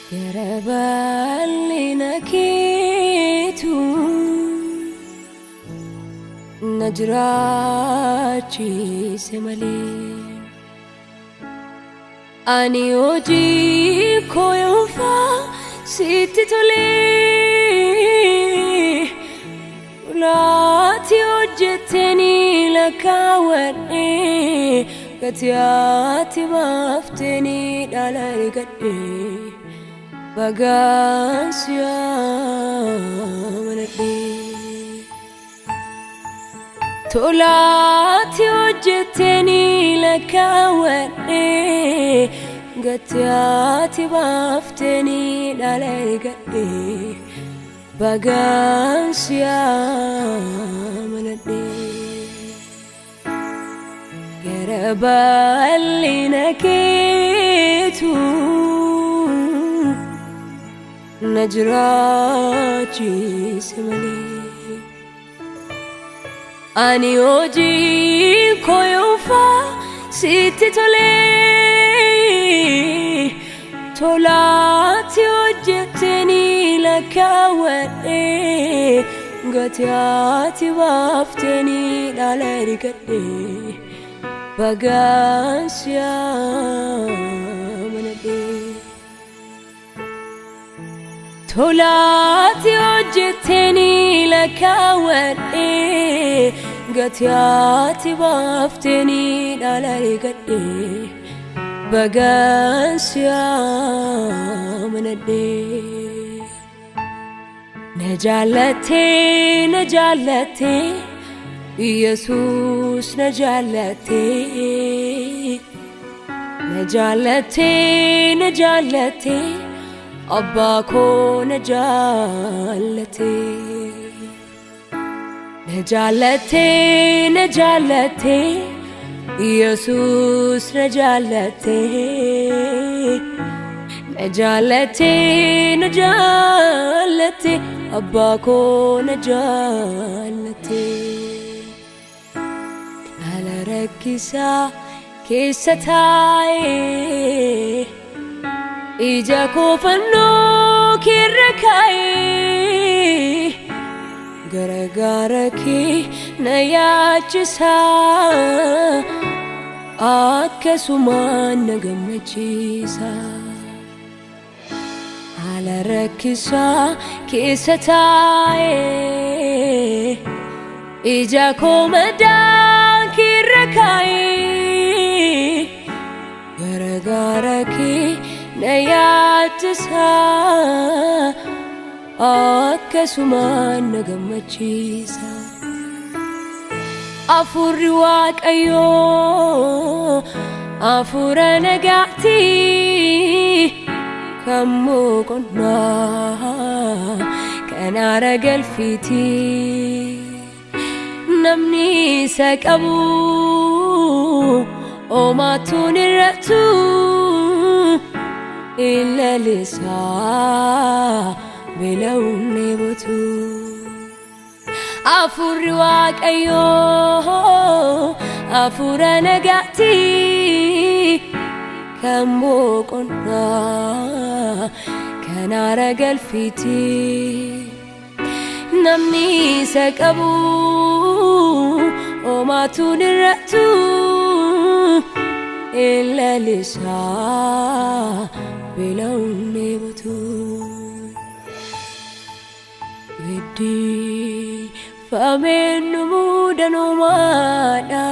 Garabalinakitu najrachi semale ani oji koyufa sititole ulati ojeteni lakawani katiati mafteni dalarigade Bagasya manade Tolati ojeteni lakawani Gatiati bafteni dalarigade Bagasya manade Garabalinakitu najrachi semale ani oji koyufa sititole tolati ojeteni lakawani gatiati bafteni dalarigade bagasya manade Tolati ojeteni lakawani gatiati bafteni dalarigade bagasya manade najalate Jesus najalate Abba ko najalate Jesus najalate Abba ko najalate ala rakisa kesatae Ija ko fanno kirrakai Gara ki nayachisa Akkasumaan nagammachiisa Haala rakkisaa keessa taa'e Ija ko madaan kirrakai Gara ki nayachisa akkasumaan nagammachiisa Afurri waaqayyoo afura nagaatti kan moqonnaa kan aara galfiti namni isa qabu omaatuun irrattu illa lisaa bilawne botu afurri waaqayyoo afura nagaatti kan moqonnaa kan aara galfiti namni isa qabu omaatuun irrattu illa lisaa bilawne botu Wedi famenu mudanumada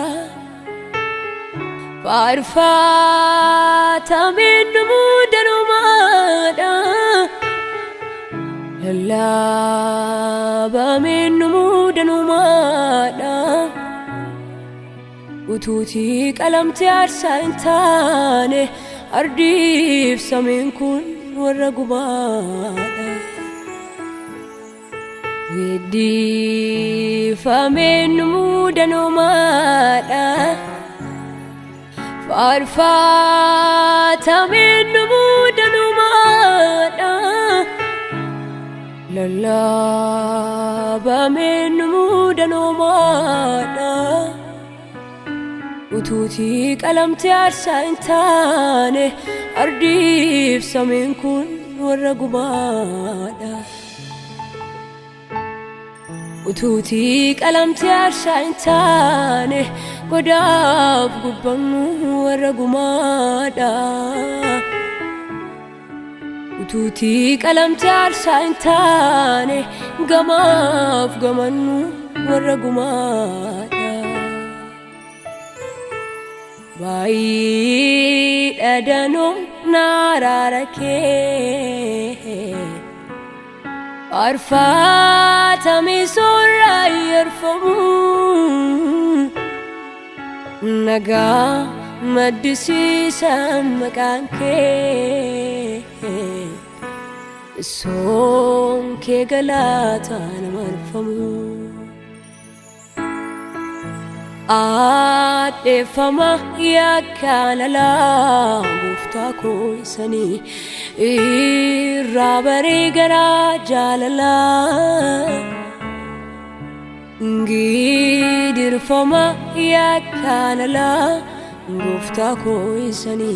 Farfata menu mudanumada Lallaba menu mudanumada Ututi qalamte arsa intane Ardif samin kun warra gubada Wedi famenu mudanumada Farfata menu mudanumada Lallaba menu mudanumada Ututi qalamte arsa intane Ardif samin kun warragumaadha utuuti qalamti arshaan taane godaaf gubbannu warragumaadha utuuti qalamti arshaan taane gamaaf gamannu warragumaadha Baay'ee naararake arfatame surra yerfamu naga maddisiisa maqanke sonke galatan marfamu Adefama yakalala guftako isani irabari gara jalala gidirfama yakalala guftako isani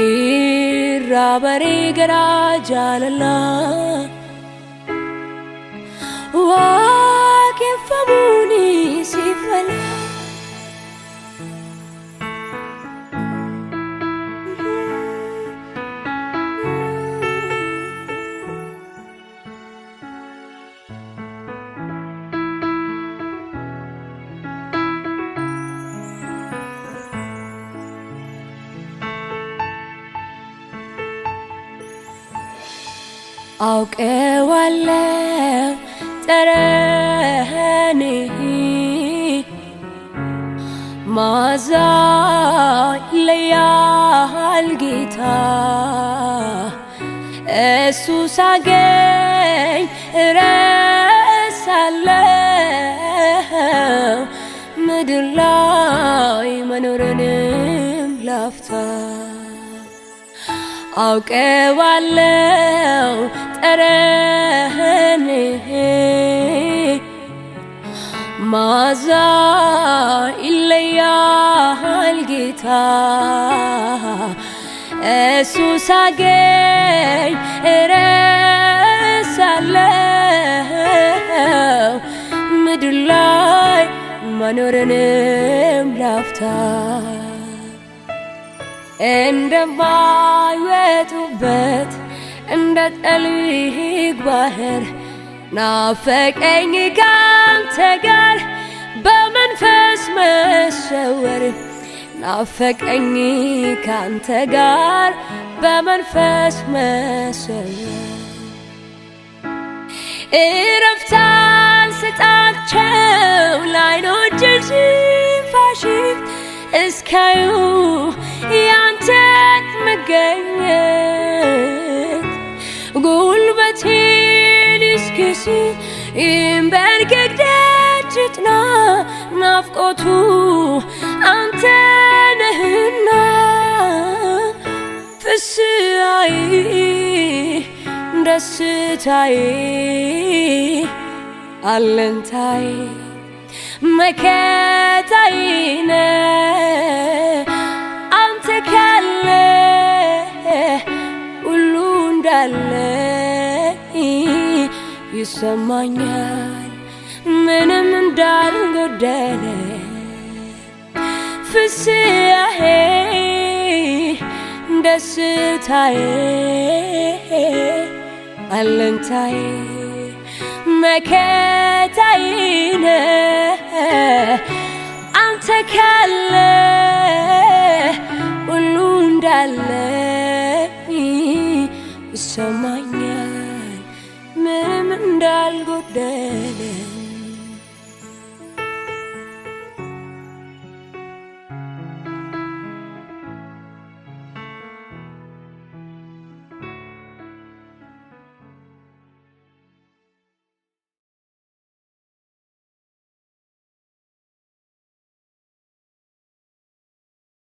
irabari gara jalala waqifamuni sifala አውቀዋለሁ ጠረንህ ማዛ ይለያል ጌታ እሱ ሳገኝ እረሳለሁ ምድር ላይ መኖርንም ላፍታ አውቀዋለሁ ጠረንህ ማዛ ይለያል ጌታ እሱ ሳገኝ እረሳለሁ ምድር ላይ መኖርንም ላፍታ እንደማይወጡበት እንደ ጠልቅ ባህር ናፈቀኝ ካንተ ጋር በመንፈስ መሰወር ናፈቀኝ ካንተ ጋር በመንፈስ መሰወር እረፍታን ስጣቸው ለዓይኖችህ ሽፋሽፍት እስካዩ ያንተን መገኘት ጉልበቴን እስኪስት ይንበርከክ ደጅ ጥና ናፍቆቱ አንተ ነህና ፍስሐዬ ደስታዬ አለኝታዬ መከታዬ ነህ አንተ ካለ ሁሉ እንዳለ ይሰማኛል ምንም እንዳልጎደለ ፍስሐዬ ደስታዬ አለኝታዬ መከታዬ ነህ አንተ ካለ